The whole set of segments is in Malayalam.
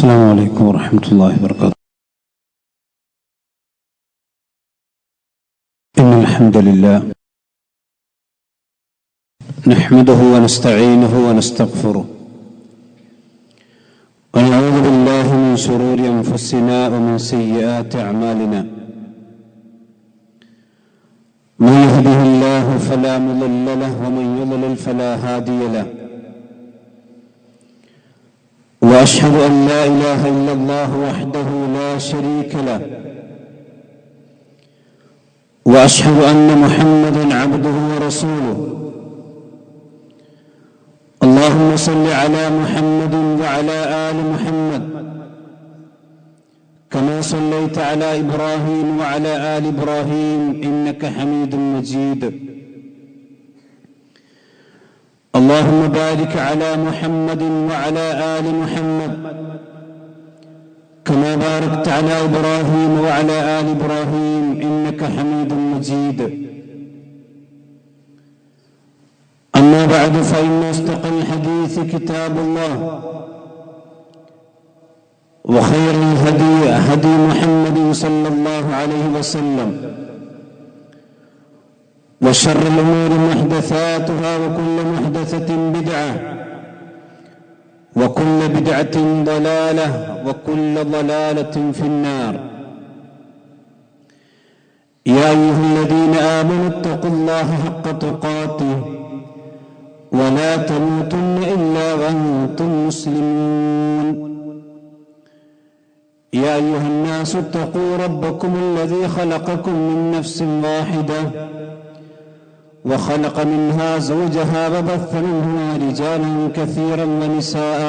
السلام عليكم ورحمة الله وبركاته. إن الحمد لله نحمده ونستعينه ونستغفره ونعوذ بالله من شرور أنفسنا ومن سيئات أعمالنا. من يهده الله فلا مضل له ومن يضلل فلا هادي له. وأشهد أن لا إله إلا الله وحده لا شريك له. وأشهد أن محمدا عبده ورسوله. اللهم صل على محمد وعلى آل محمد كما صليت على إبراهيم وعلى آل إبراهيم إنك حميد مجيد. اللهم بارك على محمد وعلى آل محمد كما باركت على إبراهيم وعلى آل إبراهيم إنك حميد مجيد. أما بعد فإن أصدق الحديث كتاب الله وخير الهدي هدي محمد صلى الله عليه وسلم وشر الأمور محدثاتها وكل محدثة بدعة وكل بدعة ضلالة وكل ضلالة في النار. يا أيها الذين آمنوا اتقوا الله حق تقاته ولا تموتن إلا وأنتم مسلمون. يا أيها الناس اتقوا ربكم الذي خلقكم من نفس واحدة وخلق منها زوجها وبث منهما رجالا كثيرا ونساء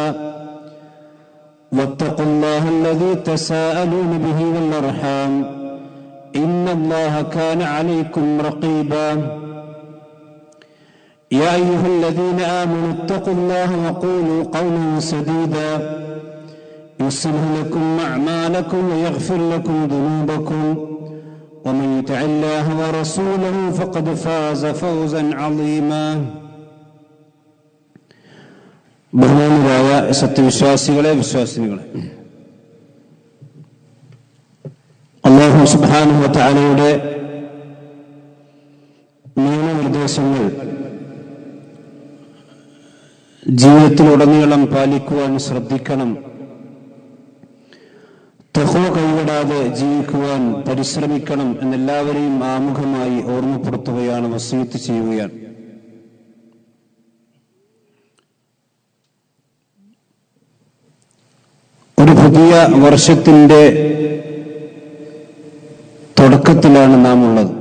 واتقوا الله الذي تساءلون به والأرحام إن الله كان عليكم رقيبا. يا أيها الذين آمنوا اتقوا الله وقولوا قولا سديدا يصلح لكم أعمالكم ويغفر لكم ذنوبكم ومن يطع الله ورسوله فقد فاز فوزا عظيما. ബഹുമാനരായ സത്യവിശ്വാസികളെ വിശ്വാസിനികളെ, അല്ലാഹു സുബ്ഹാനഹു വ തആലയുടെ നിയമനിർദ്ദേശങ്ങൾ ജീവിതത്തിലുടനീളം പാലിക്കുവാൻ ശ്രദ്ധിക്കണം. തഖ്വ കൈവിടാതെ ജീവിക്കുവാൻ പരിശ്രമിക്കണം എന്നെല്ലാവരെയും ആമുഖമായി ഓർമ്മപ്പെടുത്തുകയാണ്, വസിയത്ത് ചെയ്യുകയാണ്. ഒരു പുതിയ വർഷത്തിന്റെ തുടക്കത്തിലാണ് നാം ഉള്ളത്.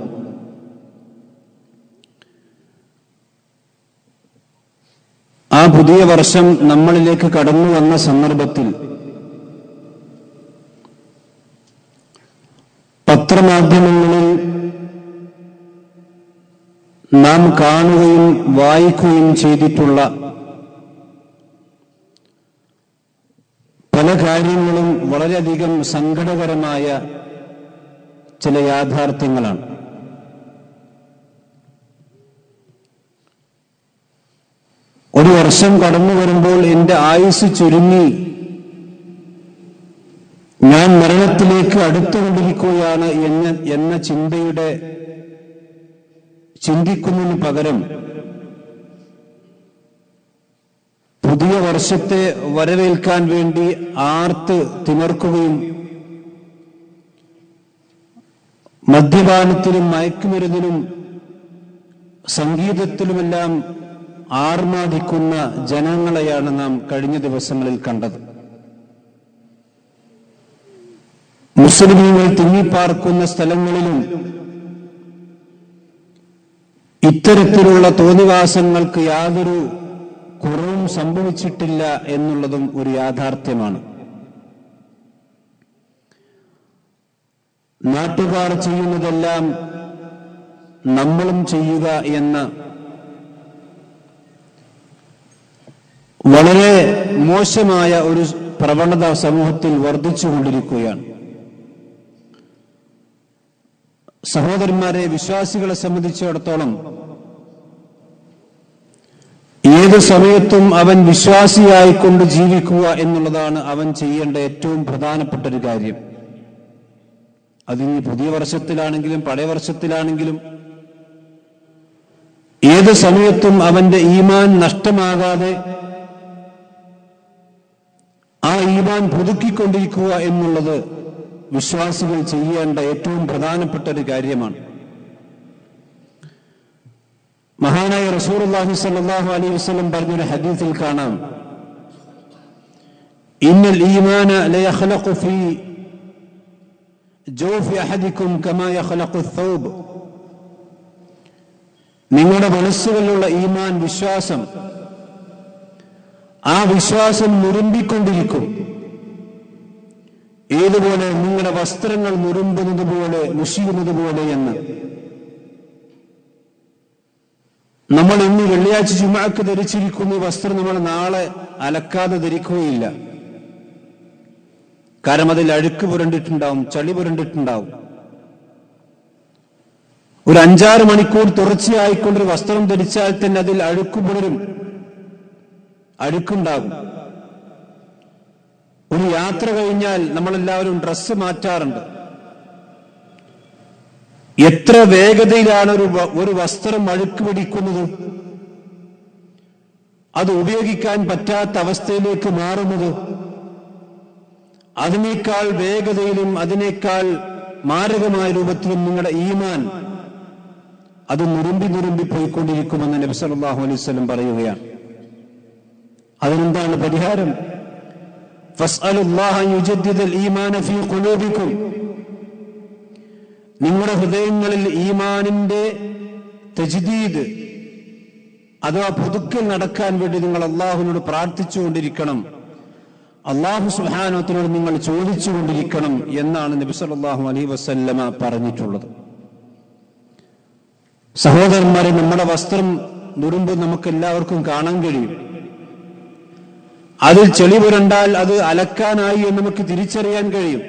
ആ പുതിയ വർഷം നമ്മളിലേക്ക് കടന്നു വന്ന സന്ദർഭത്തിൽ പത്രമാധ്യമങ്ങളിൽ നാം കാണുകയും വായിക്കുകയും ചെയ്തിട്ടുള്ള പല കാര്യങ്ങളും വളരെയധികം സങ്കടകരമായ ചില യാഥാർത്ഥ്യങ്ങളാണ്. ഒരു വർഷം കടന്നു വരുമ്പോൾ എൻ്റെ ആയുസ് ചുരുങ്ങി, ഞാൻ മരണത്തിലേക്ക് അടുത്തുകൊണ്ടിരിക്കുകയാണ് എന്ന ചിന്തിക്കുന്നതിന് പകരം പുതിയ വർഷത്തെ വരവേൽക്കാൻ വേണ്ടി ആർത്ത് തിമിർക്കുകയും മദ്യപാനത്തിലും മയക്കുമരുന്നിലും സംഗീതത്തിലുമെല്ലാം ആർമാദിക്കുന്ന ജനങ്ങളെയാണ് നാം കഴിഞ്ഞ ദിവസങ്ങളിൽ കണ്ടത്. മുസ്ലിമീങ്ങൾ തിങ്ങിപ്പാർക്കുന്ന സ്ഥലങ്ങളിലും ഇത്തരത്തിലുള്ള തോന്നിവാസങ്ങൾക്ക് യാതൊരു കുറവും സംഭവിച്ചിട്ടില്ല എന്നുള്ളതും ഒരു യാഥാർത്ഥ്യമാണ്. നാട്ടുകാർ ചെയ്യുന്നതെല്ലാം നമ്മളും ചെയ്യുക എന്ന വളരെ മോശമായ ഒരു പ്രവണത സമൂഹത്തിൽ വർദ്ധിച്ചുകൊണ്ടിരിക്കുകയാണ്. സഹോദരന്മാരെ, വിശ്വാസികളെ സംബന്ധിച്ചിടത്തോളം ഏത് സമയത്തും അവൻ വിശ്വാസിയായിക്കൊണ്ട് ജീവിക്കുക എന്നുള്ളതാണ് അവൻ ചെയ്യേണ്ട ഏറ്റവും പ്രധാനപ്പെട്ട ഒരു കാര്യം. അതിന് പുതിയ വർഷത്തിലാണെങ്കിലും പഴയ വർഷത്തിലാണെങ്കിലും ഏത് സമയത്തും അവന്റെ ഈമാൻ നഷ്ടമാകാതെ ആ ഈമാൻ പുതുക്കിക്കൊണ്ടിരിക്കുക എന്നുള്ളത് വിശ്വാസികൾ ചെയ്യേണ്ട ഏറ്റവും പ്രധാനപ്പെട്ട ഒരു കാര്യമാണ്. മഹാനായ റസൂലുള്ളാഹി സ്വല്ലല്ലാഹു അലൈഹി വസല്ലം പറഞ്ഞൊരു ഹദീസിൽ കാണാം, ഇന്നൽ ഈമാന ലയഖ്ലഖു ഫീ ജൗഫി അഹദിക്കും കമാ യഖ്ലഖു ثوب. നിങ്ങളുടെ മനസ്സുകളിലുള്ള ഈമാൻ, വിശ്വാസം, ആ വിശ്വാസം നുറുമ്പിക്കൊണ്ടിരിക്കും. ഏതുപോലെ നിങ്ങളുടെ വസ്ത്രങ്ങൾ നുറുമ്പുന്നത് പോലെ, മുഷിയുന്നത് പോലെ എന്ന്. നമ്മൾ ഇന്ന് വെള്ളിയാഴ്ച ജുമുഅക്ക് ധരിച്ചിരിക്കുന്ന വസ്ത്രം നമ്മൾ നാളെ അലക്കാതെ ധരിക്കുകയില്ല. കാരണം അതിൽ അഴുക്ക് പുരണ്ടിട്ടുണ്ടാവും, ചളി പുരണ്ടിട്ടുണ്ടാവും. ഒരു 5-6 മണിക്കൂർ തുടർച്ചയായിക്കൊണ്ടൊരു വസ്ത്രം ധരിച്ചാൽ തന്നെ അതിൽ അഴുക്ക് പുലരും, അഴുക്കുണ്ടാകും. ഒരു യാത്ര കഴിഞ്ഞാൽ നമ്മളെല്ലാവരും ഡ്രസ്സ് മാറ്റാറുണ്ട്. എത്ര വേഗതയിലാണ് ഒരു വസ്ത്രം അഴുക്ക് പിടിക്കുന്നത്, അത് ഉപയോഗിക്കാൻ പറ്റാത്ത അവസ്ഥയിലേക്ക് മാറുന്നത്. അതിനേക്കാൾ വേഗതയിലും അതിനേക്കാൾ മാരകമായ രൂപത്തിലും നിങ്ങളുടെ ഈമാൻ അത് നുറുമ്പി പോയിക്കൊണ്ടിരിക്കുമെന്ന് നബി സല്ലല്ലാഹു അലൈഹി വസല്ലം പറയുകയാണ്. അതിനെന്താണ് പരിഹാരം? ഫസ്അലുല്ലാഹ യുജദ്ദിദൽ ഈമാന ഫീ ഖുലൂബിക്കും. നിങ്ങളുടെ ഹൃദയങ്ങളിൽ ഈമാനിന്റെ തജ്ദീദ് അഥവാ പുതുക്കൽ നടക്കാൻ വേണ്ടി നിങ്ങൾ അള്ളാഹുവിനോട് പ്രാർത്ഥിച്ചുകൊണ്ടിരിക്കണം, അള്ളാഹു സുബ്ഹാനഹു വ തആലയോട് നിങ്ങൾ ചോദിച്ചുകൊണ്ടിരിക്കണം എന്നാണ് നബി സല്ലല്ലാഹു അലൈഹി വസല്ലമ പറഞ്ഞിട്ടുള്ളത്. സഹോദരന്മാരെ, നമ്മുടെ വസ്ത്രം നുറുമ്പ് നമുക്ക് എല്ലാവർക്കും കാണാൻ കഴിയും. അതിൽ ചെളി പുരണ്ടാൽ അത് അലക്കാനായി എന്ന് നമുക്ക് തിരിച്ചറിയാൻ കഴിയും.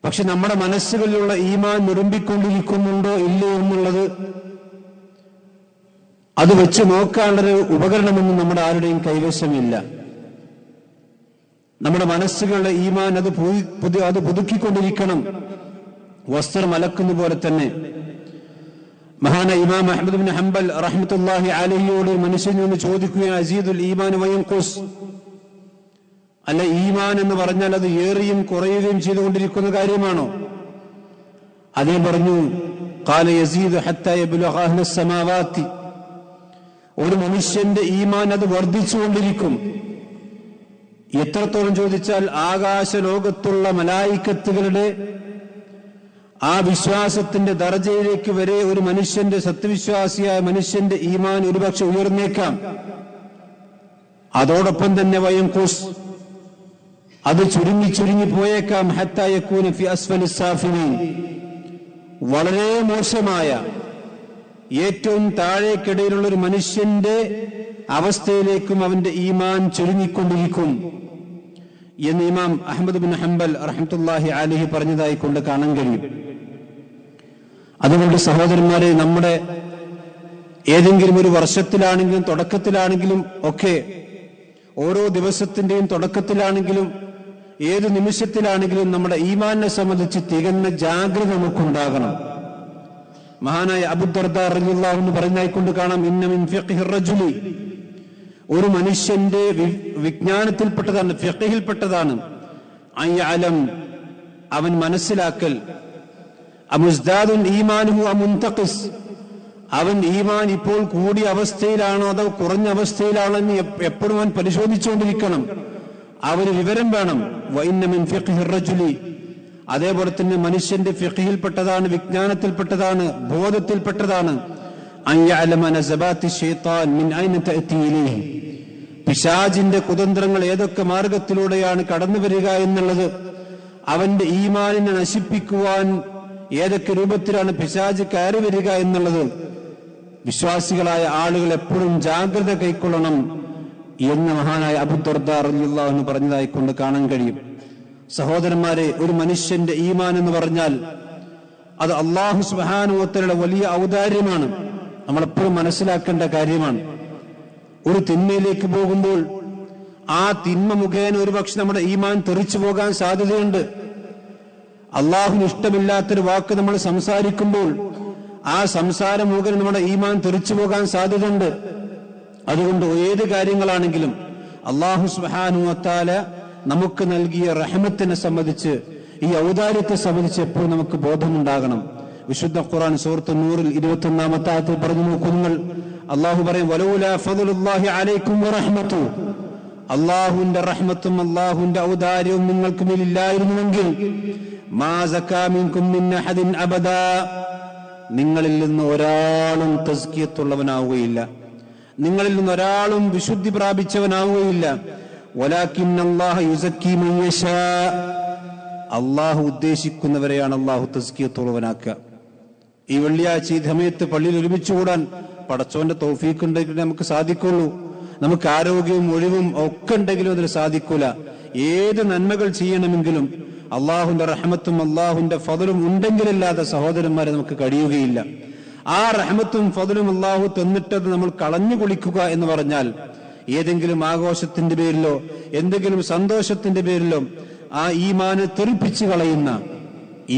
പക്ഷെ നമ്മുടെ മനസ്സുകളിലുള്ള ഈമാൻ നുറുമ്പിക്കൊണ്ടിരിക്കുന്നുണ്ടോ ഇല്ലയോ എന്നുള്ളത് അത് വെച്ച് നോക്കാനുള്ളൊരു ഉപകരണമൊന്നും നമ്മുടെ ആരുടെയും കൈവശമില്ല. നമ്മുടെ മനസ്സുകളുടെ ഈമാൻ അത് പുതുക്കിക്കൊണ്ടിരിക്കണം. വസ്ത്രം അലക്കുന്ന പോലെ തന്നെ മഹാനായ ഇമാം അഹ്മദ് ഇബ്നു ഹംബൽ റഹ്മത്തുള്ളാഹി അലൈഹിയോട് മനുഷ്യനോട് ചോദിക്കുകയാണ്, അസീദുൽ ഈമാൻ വയൻഖുസ്. അല്ല, ഈമാൻ എന്ന് പറഞ്ഞാൽ അത് ഏറിയും കുറയുകയും ചെയ്തുകൊണ്ടിരിക്കുന്ന കാര്യമാണോ? അതേ പറഞ്ഞു, ഖാല യസീദു ഹത്താ യബ്ലുഗ അഹ്ലസ് സമാവാതി. ഒരു മനുഷ്യന്റെ ഈമാൻ അത് വർദ്ധിച്ചുകൊണ്ടിരിക്കും. എത്രത്തോളം ചോദിച്ചാൽ ആകാശ ലോകത്തുള്ള മലായിക്കത്തുകളുടെ ആ വിശ്വാസത്തിന്റെ ദർജയിലേക്ക് വരെ ഒരു മനുഷ്യന്റെ, സത്യവിശ്വാസിയായ മനുഷ്യന്റെ ഈമാൻ ഒരുപക്ഷെ ഉയർന്നേക്കാം. അതോടൊപ്പം തന്നെ വയൻഖുസ്, അത് ചുരുങ്ങി പോയേക്കാം. ഹത്താ യകൂന ഫി അസ്ഫലിസ് സാഫിലീൻ. വളരെ മോശമായ, ഏറ്റവും താഴേക്കിടയിലുള്ള ഒരു മനുഷ്യന്റെ അവസ്ഥയിലേക്കും അവന്റെ ഈമാൻ ചുരുങ്ങിക്കൊണ്ടിരിക്കും എന്ന് ഇമാം അഹ്മദ് ഇബ്നു ഹംബൽ റഹ്മത്തുള്ളാഹി അലൈഹി പറഞ്ഞതായി കൊണ്ട് കാണാൻ കഴിയും. അതുകൊണ്ട് സഹോദരന്മാരെ, നമ്മുടെ ഏതെങ്കിലും ഒരു വർഷത്തിലാണെങ്കിലും തുടക്കത്തിലാണെങ്കിലും ഒക്കെ, ഓരോ ദിവസത്തിന്റെയും തുടക്കത്തിലാണെങ്കിലും ഏത് നിമിഷത്തിലാണെങ്കിലും നമ്മുടെ ഈമാനിനെ സംബന്ധിച്ച് തികഞ്ഞ ജാഗ്രത നമുക്കുണ്ടാകണം. മഹാനായ അബൂ ദർദാ റളിയല്ലാഹു അൻഹു പറയുന്നതായിക്കൊണ്ട് കാണാം, ഇന്ന മിൻ ഫിഖ്ഹിർ റജുലി, ഒരു മനുഷ്യന്റെ വിജ്ഞാനത്തിൽപ്പെട്ടതാണ്, ഫിഖ്ഹിൽപ്പെട്ടതാണ്, അയഅലം, അവൻ മനസ്സിലാക്കൽ, അമുസ്ദാദുൻ ഈമാനുഹു അമുൻതഖിസ്, അവൻ ഈമാൻ ഇപ്പോൾ കൂടിയ അവസ്ഥയിലാണോ അതോ കുറഞ്ഞ അവസ്ഥയിലാണോ എന്ന് എപ്പോഴും അവൻ പരിശോധിച്ചുകൊണ്ടിരിക്കണം. അവന് വിവരം വേണം. വഇന്ന മിൻ ഫിഖ്ഹിർ റജുലി, അതേപോലെ തന്നെ മനുഷ്യന്റെ ഫിഖ്ഹിൽപ്പെട്ടതാണ്, വിജ്ഞാനത്തിൽപ്പെട്ടതാണ്, ബോധത്തിൽപ്പെട്ടതാണ്, അൻ യഅലമ നസബാത്തി ശൈത്താൻ മിൻ ഐന തഅതി ഇലൈഹി, പിശാചിന്റെ കുതന്ത്രങ്ങൾ ഏതൊക്കെ മാർഗത്തിലൂടെയാണ് കടന്നു വരിക എന്നുള്ളത്, അവന്റെ ഈമാനിനെ നശിപ്പിക്കുവാൻ ഏതൊക്കെ രൂപത്തിലാണ് പിശാച് കയറി വരിക എന്നുള്ളത് വിശ്വാസികളായ ആളുകൾ എപ്പോഴും ജാഗ്രത കൈക്കൊള്ളണം എന്ന് മഹാനായ അബൂ ദർദാ റളിയല്ലാഹു അൻഹു പറഞ്ഞതായിക്കൊണ്ട് കാണാൻ കഴിയും. സഹോദരന്മാരെ, ഒരു മനുഷ്യന്റെ ഈമാൻ എന്ന് പറഞ്ഞാൽ അത് അല്ലാഹു സുബ്ഹാനഹു വ തആലയുടെ വലിയ ഔദാര്യമാണ്. നമ്മളെപ്പോഴും മനസ്സിലാക്കേണ്ട കാര്യമാണ്. ഒരു തിന്മയിലേക്ക് പോകുമ്പോൾ ആ തിന്മ മുഖേന ഒരുപക്ഷെ നമ്മുടെ ഈമാൻ തെറിച്ചു പോകാൻ സാധ്യതയുണ്ട്. അള്ളാഹുവിന് ഇഷ്ടമില്ലാത്തൊരു വാക്ക് നമ്മൾ സംസാരിക്കുമ്പോൾ ആ സംസാരം മുഖേന നമ്മുടെ ഈമാൻ തെറിച്ചു പോകാൻ സാധ്യതയുണ്ട്. അതുകൊണ്ട് ഏത് കാര്യങ്ങളാണെങ്കിലും അള്ളാഹു സുബ്ഹാനഹു വ തആല നമുക്ക് നൽകിയ റഹ്മത്തിനെ സംബന്ധിച്ച്, ഈ ഔദാര്യത്തെ സംബന്ധിച്ച് എപ്പോഴും നമുക്ക് ബോധമുണ്ടാകണം. വിശുദ്ധ ഖുർആൻ സൂറത്ത് നൂറിൽ 21-ാമത്തെ ആയത്തിൽ പറഞ്ഞു നോക്കൂ നിങ്ങൾ. അള്ളാഹു പറയും, വലൗലാ ഫദ്ലുല്ലാഹി അലൈക്കും വറഹ്മതു, അള്ളാഹുവിന്റെ റഹ്മത്തും അള്ളാഹുവിന്റെ ഔദാര്യവും നിങ്ങൾക്ക് മേലില്ലായിരുന്നുവെങ്കിൽ മാ സകാ മിൻകും മിൻ അഹദിൻ അബദാ, നിങ്ങളിൽ നിന്ന് ഒരാളും തസ്കിയത്തുള്ളവനാവുകയില്ല, നിങ്ങളിൽ നിന്ന് ഒരാളും വിശുദ്ധി പ്രാപിച്ചവനാവുകയില്ല. വലാകിന്നല്ലാഹ യുസക്കി മൻ യശാ, അള്ളാഹു ഉദ്ദേശിക്കുന്നവരെയാണ് അള്ളാഹു തസ്കിയത്തുള്ളവനാക്കുക. ഈ വെള്ളിയാഴ്ച ഈ സമയത്ത് പള്ളിയിൽ ഒരുമിച്ച് കൂടാൻ പടച്ചോന്റെ തൗഫീഖ് ഉണ്ടെങ്കിൽ നമുക്ക് സാധിക്കുള്ളൂ. നമുക്ക് ആരോഗ്യവും ഒഴിവും ഒക്കെ ഉണ്ടെങ്കിലും അതിന് സാധിക്കൂല. ഏത് നന്മകൾ ചെയ്യണമെങ്കിലും അള്ളാഹുന്റെ റഹ്മത്തും അള്ളാഹുന്റെ ഫദ്ലും ഉണ്ടെങ്കിലല്ലാതെ സഹോദരന്മാരെ നമുക്ക് കഴിയുകയില്ല. ആ റഹ്മത്തും ഫദ്ലും അള്ളാഹു തന്നിട്ടത് നമ്മൾ കളഞ്ഞു കുളിക്കുക എന്ന് പറഞ്ഞാൽ, ഏതെങ്കിലും ആഘോഷത്തിന്റെ പേരിലോ എന്തെങ്കിലും സന്തോഷത്തിന്റെ പേരിലോ ആ ഈമാനെ തെറിപ്പിച്ചു കളയുന്ന,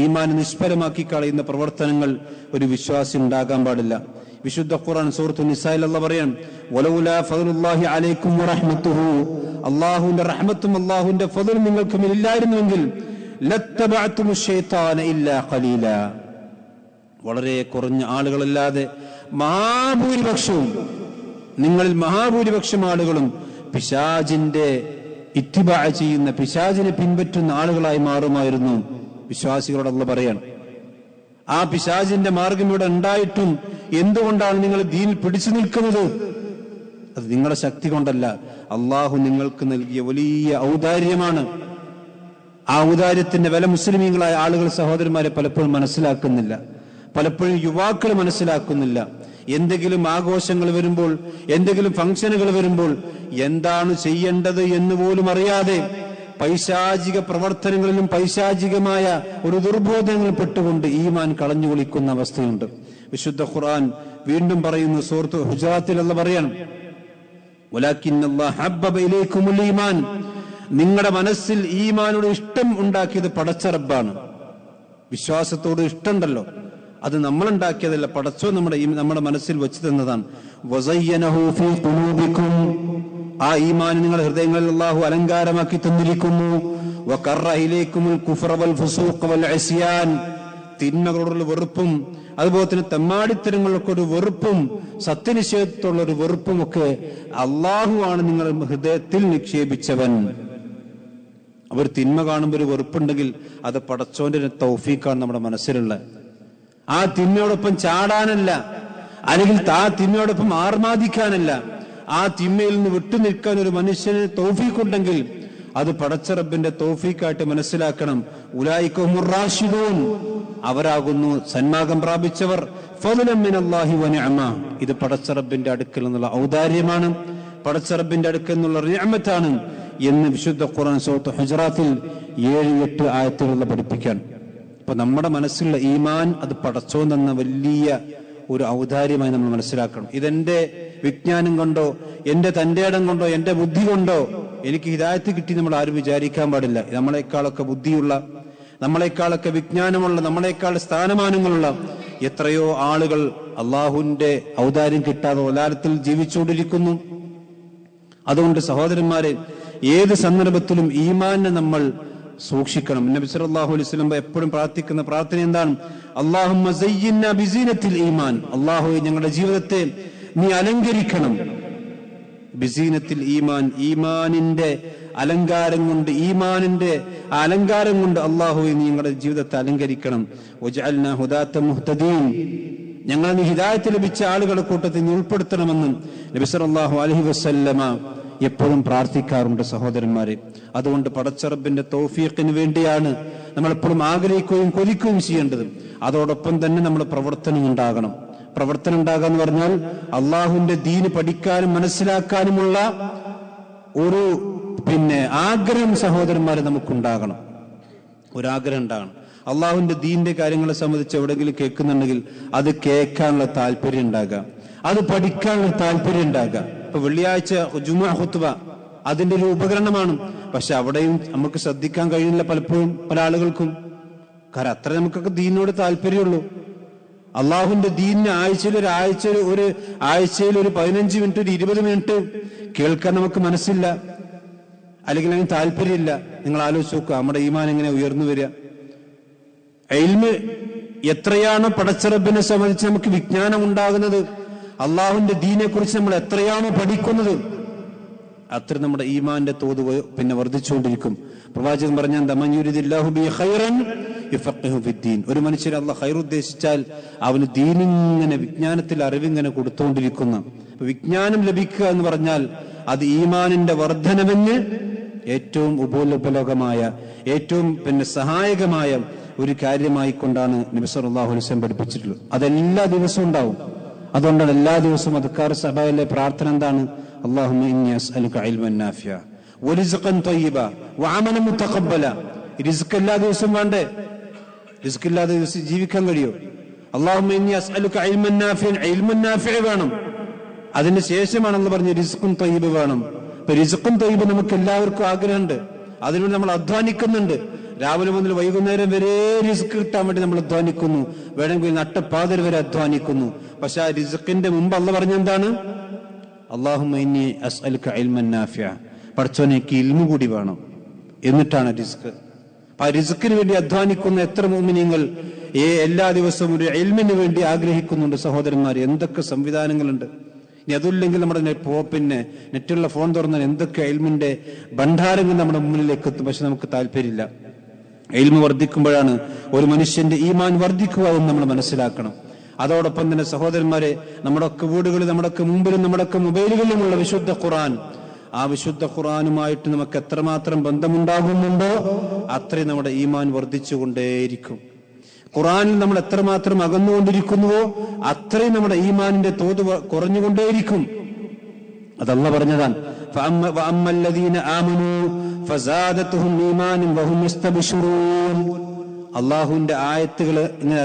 ഈമാനെ നിഷ്ഫലമാക്കി കളയുന്ന പ്രവർത്തനങ്ങൾ ഒരു വിശ്വാസി ഉണ്ടാകാൻ പാടില്ല. വിശുദ്ധ ഖുർആൻ സൂറത്തു നിസായിൽ അല്ലാഹു പറയാണ്, വലൗലാ ഫദ്ലുല്ലാഹി അലൈക്കും വറഹ്മത്തുഹു, അല്ലാഹുവിന്റെ റഹ്മത്തും അല്ലാഹുവിന്റെ ഫദ്ലും നിങ്ങൾക്ക് മേലില്ലായിരുന്നുവെങ്കിൽ ലത്തബഅതുമുശ് ശൈത്താന ഇല്ലാ ഖലീലാ, വളരെ കുറഞ്ഞ ആളുകളല്ലാതെ മഹാഭൂരിപക്ഷവും, നിങ്ങളിൽ മഹാഭൂരിപക്ഷം ആളുകളും പിശാചിന്റെ ഇത്തിബാ ചെയ്യുന്ന, പിശാചിനെ പിൻപറ്റുന്ന ആളുകളായി മാറുമായിരുന്നു. വിശ്വാസികളോട് അല്ലാഹു പറയാണ്, ആ പിശാചിന്റെ മാർഗം ഇവിടെ ഉണ്ടായിട്ടും എന്തുകൊണ്ടാണ് നിങ്ങൾ ദീനിൽ പിടിച്ചു നിൽക്കുന്നത്? അത് നിങ്ങളുടെ ശക്തി കൊണ്ടല്ല, അള്ളാഹു നിങ്ങൾക്ക് നൽകിയ വലിയ ഔദാര്യമാണ്. ആ ഔദാര്യത്തിന്റെ വില മുസ്ലിമീങ്ങളായ ആളുകൾ, സഹോദരന്മാരെ, പലപ്പോഴും മനസ്സിലാക്കുന്നില്ല. പലപ്പോഴും യുവാക്കൾ മനസ്സിലാക്കുന്നില്ല. എന്തെങ്കിലും ആഘോഷങ്ങൾ വരുമ്പോൾ, എന്തെങ്കിലും ഫംഗ്ഷനുകൾ വരുമ്പോൾ എന്താണ് ചെയ്യേണ്ടത് എന്ന് പോലും അറിയാതെ പൈശാചിക പ്രവർത്തനങ്ങളിലും പൈശാചികമായ ഒരു ദുർബോധങ്ങളിൽ പെട്ടുകൊണ്ട് ഈമാൻ കളഞ്ഞു കുളിക്കുന്ന അവസ്ഥയുണ്ട്. വിശുദ്ധ ഖുർആൻ വീണ്ടും പറയുന്നു, സൂറത്ത് ഹുജറാത്തിൽ അല്ലാഹു പറയാണ്, വലാകിന്നല്ലാഹ ഹബ്ബബ ഇലൈക്കുമുൽ ഈമാൻ, നിങ്ങളുടെ മനസ്സിൽ ഈമാനോട് ഇഷ്ടം ഉണ്ടാക്കിയത് പടച്ച റബ്ബാണ്. വിശ്വാസത്തോട് ഇഷ്ടമുണ്ടല്ലോ, അത് നമ്മൾ ഉണ്ടാക്കിയതല്ല, പടച്ചോ നമ്മുടെ മനസ്സിൽ വെച്ച് തന്നതാണ്. വസയ്യനഹു ഫീ ഖുലൂബിക്കും, ആ ഈമാൻ നിങ്ങളുടെ ഹൃദയങ്ങളിൽ അല്ലാഹു അലങ്കാരമാക്കി തന്നിരിക്കുന്നു. വകറ ഇലൈക്കുമുൽ കുഫ്ര വൽ ഫുസൂഖ വൽ ഇസ്യാൻ, തിന്മകളോടുള്ള വെറുപ്പും അതുപോലെ തന്നെ തെമ്മാടിത്തരങ്ങൾക്ക് ഒരു വെറുപ്പും സത്യനിഷേധത്തോടുള്ള ഒരു വെറുപ്പും ഒക്കെ അല്ലാഹു ആണ് നിങ്ങളുടെ ഹൃദയത്തിൽ നിക്ഷേപിച്ചവൻ. അവർ തിന്മ കാണുമ്പോൾ ഒരു വെറുപ്പുണ്ടെങ്കിൽ അത് പടച്ചോന്റെ തൗഫീഖാണ് നമ്മുടെ മനസ്സിലുള്ള. ആ തിന്മയോടൊപ്പം ചാടാനല്ല, അല്ലെങ്കിൽ ആ തിന്മയോടൊപ്പം ആർമാദിക്കാനല്ല, ആ തിന്മയിൽ നിന്ന് വിട്ടുനിൽക്കാൻ ഒരു മനുഷ്യന് തൗഫീഖുണ്ടെങ്കിൽ അത് പടച്ച റബ്ബിന്റെ തൗഫീഖായിട്ട് മനസ്സിലാക്കണം. ഉലൈക ഹുമുർ റാഷിദൂൻ, അവരാകുന്നു സന്മാർഗം പ്രാപിച്ചവർ. ഫദ്ലൻ മിനല്ലാഹി വ നിഅമ, ഇത് പടച്ച റബ്ബിന്റെ അടുക്കൽ നിന്നുള്ള ഔദാര്യമാണ്, പടച്ച റബ്ബിന്റെ അടുക്കൽ നിന്നുള്ള നിഅമത്താണ് എന്ന് വിശുദ്ധ ഖുർആൻ സൂറത്ത് ഹുജറാത്തിൽ 7-8 ആയത്തുകളിൽ പഠിപ്പിക്കാൻ. അപ്പൊ നമ്മുടെ മനസ്സിലുള്ള ഈമാൻ അത് പടച്ചോൻ തന്ന വലിയ ഒരു ഔദാര്യമായി നമ്മൾ മനസ്സിലാക്കണം. ഇതെന്റെ വിജ്ഞാനം കൊണ്ടോ എന്റെ തന്റെ ഇടം കൊണ്ടോ എന്റെ ബുദ്ധി കൊണ്ടോ എനിക്ക് ഹിദായത്ത് കിട്ടി നമ്മൾ ആരും വിചാരിക്കാൻ പാടില്ല. നമ്മളെക്കാളൊക്കെ ബുദ്ധിയുള്ള, നമ്മളെക്കാളൊക്കെ വിജ്ഞാനമുള്ള, നമ്മളെക്കാൾ സ്ഥാനമാനങ്ങളുള്ള എത്രയോ ആളുകൾ അള്ളാഹുവിന്റെ ഔദാര്യം കിട്ടാതെ ഒലാലത്തിൽ ജീവിച്ചുകൊണ്ടിരിക്കുന്നു. അതുകൊണ്ട് സഹോദരന്മാരെ, ഏത് സന്ദർഭത്തിലും ഈമാനെ നമ്മൾ സൂക്ഷിക്കണം. നബി സല്ലല്ലാഹു അലൈഹി വസല്ലം എപ്പോഴും പ്രാർത്ഥിക്കുന്ന പ്രാർത്ഥന എന്താണ്? അല്ലാഹുമ്മ സയ്യിന്നാ ബിസീനത്തിൽ ഈമാൻ, അല്ലാഹുവേ ഞങ്ങളുടെ ജീവിതത്തെ നീ അലങ്കരിക്കണം. ബിസീനത്തിൽ ഈമാൻ, ഈമാനിന്റെ അലങ്കാരം കൊണ്ട്, ഈമാനിന്റെ അലങ്കാരം കൊണ്ട് അല്ലാഹുവേ നീ ഞങ്ങളുടെ ജീവിതത്തെ അലങ്കരിക്കണം. വജഅൽനാ ഹുദാത മുഹ്തദീൻ, ഞങ്ങളെ നീ ഹിദായത്ത് ലഭിച്ച ആളുകളുടെ കൂട്ടത്തിൽ നീ ഉൾപ്പെടുത്തണമെന്ന് നബി സല്ലല്ലാഹു അലൈഹി വസല്ലമ എപ്പോഴും പ്രാർത്ഥിക്കാറുണ്ട് സഹോദരന്മാരെ. അതുകൊണ്ട് പടച്ച റബ്ബിന്റെ തൗഫീഖിന് വേണ്ടിയാണ് നമ്മൾ എപ്പോഴും ആഗ്രഹിക്കുകയും കൊതിക്കുകയും ചെയ്യേണ്ടത്. അതോടൊപ്പം തന്നെ നമ്മുടെ പ്രവർത്തനം ഉണ്ടാകണം. പ്രവർത്തനം ഉണ്ടാകുക എന്ന് പറഞ്ഞാൽ അള്ളാഹുവിന്റെ ദീന് പഠിക്കാനും മനസ്സിലാക്കാനുമുള്ള ഒരു ആഗ്രഹം സഹോദരന്മാരെ നമുക്കുണ്ടാകണം. ഒരാഗ്രഹം ഉണ്ടാകണം. അള്ളാഹുവിന്റെ ദീനിന്റെ കാര്യങ്ങളെ സംബന്ധിച്ച് എവിടെയെങ്കിലും കേൾക്കുന്നുണ്ടെങ്കിൽ അത് കേൾക്കാനുള്ള താല്പര്യം ഉണ്ടാകുക, അത് പഠിക്കാനുള്ള താല്പര്യം ഉണ്ടാകുക. ഇപ്പൊ വെള്ളിയാഴ്ച ജുമുഅ ഖുത്ബ അതിന്റെ ഒരു ഉപകരണമാണ്. പക്ഷെ അവിടെയും നമുക്ക് ശ്രദ്ധിക്കാൻ കഴിയുന്നില്ല പലപ്പോഴും പല ആളുകൾക്കും. കാരണം അത്ര നമുക്കൊക്കെ ദീനിനോട് താല്പര്യമുള്ളൂ. അള്ളാഹുവിന്റെ ദീനിന് ആഴ്ചയിൽ ഒരു 15 മിനിറ്റ് ഒരു 20 മിനിറ്റ് കേൾക്കാൻ നമുക്ക് മനസ്സില്ല, അല്ലെങ്കിൽ അതിന് താല്പര്യമില്ല. നിങ്ങൾ ആലോചിച്ച് നോക്കുക, നമ്മുടെ ഈമാൻ എങ്ങനെ ഉയർന്നു വരിക. ഇൽമ് എത്രയാണോ പടച്ചറബിനെ സംബന്ധിച്ച് നമുക്ക് വിജ്ഞാനം ഉണ്ടാകുന്നത്, അള്ളാഹുവിന്റെ ദീനെ കുറിച്ച് നമ്മൾ എത്രയാണോ പഠിക്കുന്നത്, അത്ര നമ്മുടെ ഈമാന്റെ തോത് പിന്നെ വർദ്ധിച്ചുകൊണ്ടിരിക്കും. പ്രവാചകൻ പറഞ്ഞ ഒരു മനുഷ്യന് അള്ളാഹ് ഖൈർ ഉദ്ദേശിച്ചാൽ അവന് ദീനിങ്ങനെ വിജ്ഞാനത്തിൽ അറിവിങ്ങനെ കൊടുത്തുകൊണ്ടിരിക്കുന്ന. വിജ്ഞാനം ലഭിക്കുക എന്ന് പറഞ്ഞാൽ അത് ഈമാനിന്റെ വർധനവിന് ഏറ്റവും ഉപോത്ബലകമായ ഏറ്റവും പിന്നെ സഹായകമായ ഒരു കാര്യമായി കൊണ്ടാണ് നബി സല്ലല്ലാഹു അലൈഹി വസല്ലം പഠിപ്പിച്ചിട്ടുള്ളത്. അതെല്ലാ ദിവസവും ഉണ്ടാവും. അതുകൊണ്ടാണ് എല്ലാ ദിവസവും അദ്കാർ സബയിലെ പ്രാർത്ഥന എന്താണ്? അല്ലാഹുമ്മ ഇന്നി അസ്അലുക ഇൽമൻ നാഫിഅ വറിസ്ഖൻ ത്വയ്യിബ വഅമലൻ മുതഖബ്ബല. റിസ്ക് എല്ലാ ദിവസവും വേണ്ടേ? റിസ്ക് ഇല്ലാതെ ദിവസം ജീവിക്കാൻ കഴിയോ? അല്ലാഹുമ്മ ഇന്നി അസ്അലുക ഇൽമൻ നാഫിഅ, ഇൽമൻ നാഫിഅ വേണം. അതിന് ശേഷമാണെന്ന് പറഞ്ഞ് റിസ്ഖുൻ ത്വയ്യിബ് വേണം. ഇപ്പൊ റിസ്ഖുൻ ത്വയ്യിബ് നമുക്ക് എല്ലാവർക്കും ആഗ്രഹമുണ്ട്, അതിനുവേണ്ടി നമ്മൾ അധ്വാനിക്കുന്നുണ്ട്. രാവിലെ മുതൽ വൈകുന്നേരം വരെ റിസ്ക് കിട്ടാൻ വേണ്ടി നമ്മൾ അധ്വാനിക്കുന്നു, വേണമെങ്കിൽ നട്ടപ്പാതിര വരെ അധ്വാനിക്കുന്നു. പക്ഷെ ആ റിസ്ഖിന്റെ മുമ്പ് അള്ളാഹ് പറഞ്ഞെന്താണ്? അല്ലാഹുമ്മ ഇന്നി അസ്അലുക ഇൽമൻ നാഫിഅ, പടച്ചോനേക്ക് ഇൽമു കൂടി വേണം, എന്നിട്ടാണ് റിസ്ക്. ആ റിസ്കിന് വേണ്ടി അധ്വാനിക്കുന്ന എത്ര മുഅ്മിനീങ്ങൾ എല്ലാ ദിവസവും ഒരു ഇൽമിന് വേണ്ടി ആഗ്രഹിക്കുന്നുണ്ട്. സഹോദരന്മാർ, എന്തൊക്കെ സംവിധാനങ്ങളുണ്ട്. ഇനി അതുമില്ലെങ്കിൽ നമ്മുടെ പിന്നെ നെറ്റുള്ള ഫോൺ തുറന്നാൽ എന്തൊക്കെ ഇൽമിന്റെ ഭണ്ഡാരങ്ങൾ നമ്മുടെ മുന്നിലേക്ക് എത്തും. പക്ഷെ നമുക്ക് താല്പര്യമില്ല. ഇൽമു വർദ്ധിക്കുമ്പോഴാണ് ഒരു മനുഷ്യന്റെ ഈമാൻ വർദ്ധിക്കുക എന്ന് നമ്മൾ മനസ്സിലാക്കണം. അതോടൊപ്പം തന്നെ സഹോദരന്മാരെ, നമ്മുടെയൊക്കെ വീടുകളിൽ, നമ്മുടെയൊക്കെ മുമ്പിലും നമ്മുടെയൊക്കെ മൊബൈലുകളിലുമുള്ള വിശുദ്ധ ഖുർആൻ, ആ വിശുദ്ധ ഖുർആനുമായിട്ട് നമുക്ക് എത്രമാത്രം ബന്ധമുണ്ടാകുന്നുണ്ടോ അത്രയും നമ്മുടെ ഈമാൻ വർദ്ധിച്ചുകൊണ്ടേയിരിക്കും. ഖുർആനിൽ നമ്മൾ എത്രമാത്രം അകന്നുകൊണ്ടിരിക്കുന്നുവോ അത്രയും നമ്മുടെ ഈമാനിന്റെ തോത് കുറഞ്ഞുകൊണ്ടേയിരിക്കും. അതല്ല പറഞ്ഞതാണ്, അള്ളാഹുവിന്റെ ആയത്തുകൾ ഇങ്ങനെ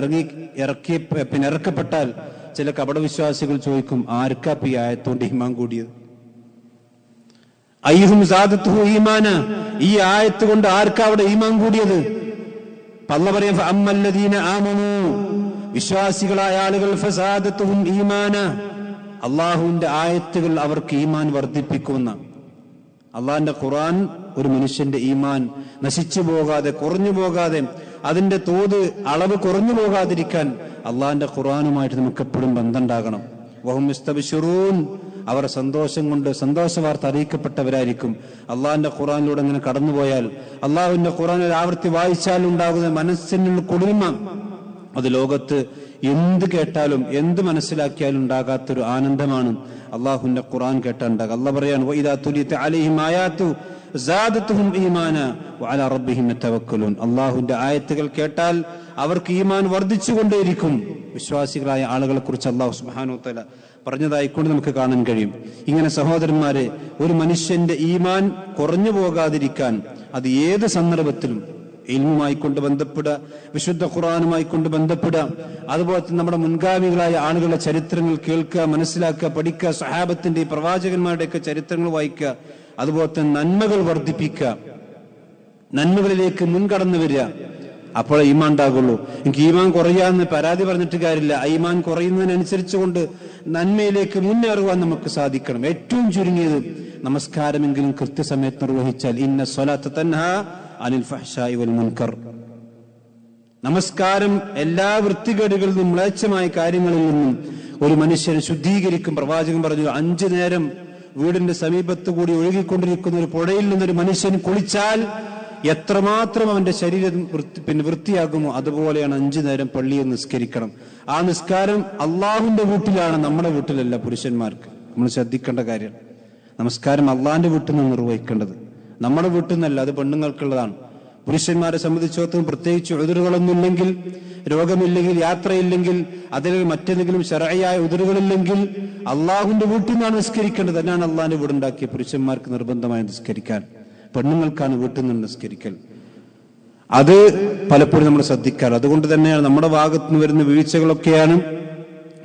ഇറക്കപ്പെട്ടാൽ ചില കപടവിശ്വാസികൾ ചോദിക്കും, ആർക്കാ ഈ ആയത്തോണ്ട് ഈമാൻ കൂടിയത്? അയ്യുഹും സാദത്തുഹു ഈമാന, ഈ ആയത്ത് കൊണ്ട് ആർക്കാ അവിടെ ഈമാൻ കൂടിയത്? അല്ലാഹു പറയും, ഫഅമ്മല്ലദീന ആമനൂ, വിശ്വാസികളായ ആളുകൾ, ഫസാദത്തുഹും ഈമാന, അള്ളാഹുവിന്റെ ആയത്തുകൾ അവർക്ക് ഈമാൻ വർദ്ധിപ്പിക്കുന്ന. അള്ളാഹിന്റെ ഖുർആൻ ഒരു മനുഷ്യന്റെ ഈമാൻ നശിച്ചു പോകാതെ, കുറഞ്ഞു പോകാതെ, അതിന്റെ തോത് അളവ് കുറഞ്ഞു പോകാതിരിക്കാൻ അള്ളാഹിന്റെ ഖുർആനുമായിട്ട് നമുക്ക് എപ്പോഴും ബന്ധമുണ്ടാകണം. വഹും യസ്തബ്ശിറൂൻ, അവർ സന്തോഷം കൊണ്ട് സന്തോഷ വാർത്ത അറിയിക്കപ്പെട്ടവരായിരിക്കും. അള്ളാഹിന്റെ ഖുർആനിലൂടെ ഇങ്ങനെ കടന്നുപോയാൽ, അള്ളാഹുവിന്റെ ഖുർആൻ ആവർത്തി വായിച്ചാൽ ഉണ്ടാകുന്ന മനസ്സിനുള്ള കുളിർമ, അത് ലോകത്ത് എന്ത് കേട്ടാലും എന്ത് മനസ്സിലാക്കിയാലും ഉണ്ടാകാത്തൊരു ആനന്ദമാണ് അള്ളാഹുവിന്റെ ഖുർആൻ കേട്ടാൽ ഉണ്ടാകുക. അള്ളാഹ് പറയാണ്, വഇദാ തുലിയത അലൈഹിം ആയാതു സാദത്തുഹും ഈമാന വഅലാ റബ്ബിഹിം യതവക്കലൂൻ. അള്ളാഹുവിന്റെ ആയത്തുകൾ കേട്ടാൽ അവർക്ക് ഈമാൻ വർദ്ധിച്ചുകൊണ്ടേയിരിക്കും. വിശ്വാസികളായ ആളുകളെ കുറിച്ച് അള്ളാഹു സുബ്ഹാനഹു വ തആല പറഞ്ഞതായിക്കൊണ്ട് നമുക്ക് കാണാൻ കഴിയും. ഇങ്ങനെ സഹോദരന്മാരെ, ഒരു മനുഷ്യന്റെ ഈമാൻ കുറഞ്ഞു പോകാതിരിക്കാൻ അത് ഏത് സന്ദർഭത്തിലും ഇൽമുമായി കൊണ്ട് ബന്ധപ്പെടുക, വിശുദ്ധ ഖുർആനുമായി കൊണ്ട് ബന്ധപ്പെടുക, അതുപോലെ തന്നെ നമ്മുടെ മുൻഗാമികളായ ആളുകളുടെ ചരിത്രങ്ങൾ കേൾക്കുക, മനസ്സിലാക്കുക, പഠിക്കുക, സഹാബത്തിന്റെ പ്രവാചകന്മാരുടെയൊക്കെ ചരിത്രങ്ങൾ വായിക്കുക, അതുപോലെ തന്നെ നന്മകൾ വർദ്ധിപ്പിക്കുക, നന്മകളിലേക്ക് മുൻകടന്നു വരിക. അപ്പോൾ ഈമാൻ ഉണ്ടാകുള്ളൂ. എനിക്ക് ഈമാൻ കുറയാന്ന് പരാതി പറഞ്ഞിട്ട് കാര്യമില്ല. ഈമാൻ കുറയുന്നതിനനുസരിച്ച് കൊണ്ട് നന്മയിലേക്ക് മുന്നേറുവാൻ നമുക്ക് സാധിക്കണം. ഏറ്റവും ചുരുങ്ങിയത് നമസ്കാരമെങ്കിലും കൃത്യസമയത്ത് നിർവഹിച്ചാൽ, ഇന്ന സ്വലാത്ത തൻഹാ അനിൽ ഫഹ്ശാഇ വൽ മുൻകർ. നമസ്കാരം എല്ലാ വൃത്തികേടുകളിൽ നിന്നും മ്ലേച്ഛമായ കാര്യങ്ങളിൽ നിന്നും ഒരു മനുഷ്യനെ ശുദ്ധീകരിക്കും. പ്രവാചകൻ പറഞ്ഞു, 5 നേരം വീടിന്റെ സമീപത്ത് കൂടി ഒഴുകിക്കൊണ്ടിരിക്കുന്ന ഒരു പുഴയിൽ നിന്നൊരു മനുഷ്യൻ കുളിച്ചാൽ എത്രമാത്രം അവന്റെ ശരീരം വൃത്തിയാകുമോ അതുപോലെയാണ് 5 നേരം പള്ളിയിൽ നിസ്കരിക്കണം. ആ നിസ്കാരം അള്ളാഹുവിന്റെ വീട്ടിലാണ്, നമ്മുടെ വീട്ടിലല്ല. പുരുഷന്മാർക്ക് നമ്മൾ ശ്രദ്ധിക്കേണ്ട കാര്യം, നമസ്കാരം അള്ളാഹിന്റെ വീട്ടിൽ നിന്ന് നിർവഹിക്കേണ്ടത്, നമ്മുടെ വീട്ടിൽ നിന്നല്ല. അത് പെണ്ണുങ്ങൾക്കുള്ളതാണ്. പുരുഷന്മാരെ സംബന്ധിച്ചിടത്തോളം പ്രത്യേകിച്ച് ഉദറുകളൊന്നുമില്ലെങ്കിൽ, രോഗമില്ലെങ്കിൽ, യാത്രയില്ലെങ്കിൽ, അതിൽ മറ്റെന്തെങ്കിലും ശർഈയായ ഉദറുകളില്ലെങ്കിൽ അള്ളാഹുവിന്റെ വീട്ടിൽ നിന്നാണ് നിസ്കരിക്കേണ്ടത്. തന്നെയാണ് അള്ളാഹിന്റെ വീടുണ്ടാക്കിയ പുരുഷന്മാർക്ക് നിർബന്ധമായി നിസ്കരിക്കാൻ. പെണ്ണുങ്ങൾക്കാണ് വീട്ടിൽ നിന്ന് നിസ്കരിക്കൽ. അത് പലപ്പോഴും നമ്മൾ ശ്രദ്ധിക്കാറ്. അതുകൊണ്ട് തന്നെയാണ് നമ്മുടെ ഭാഗത്ത് നിന്ന് വരുന്ന വീഴ്ചകളൊക്കെയാണ്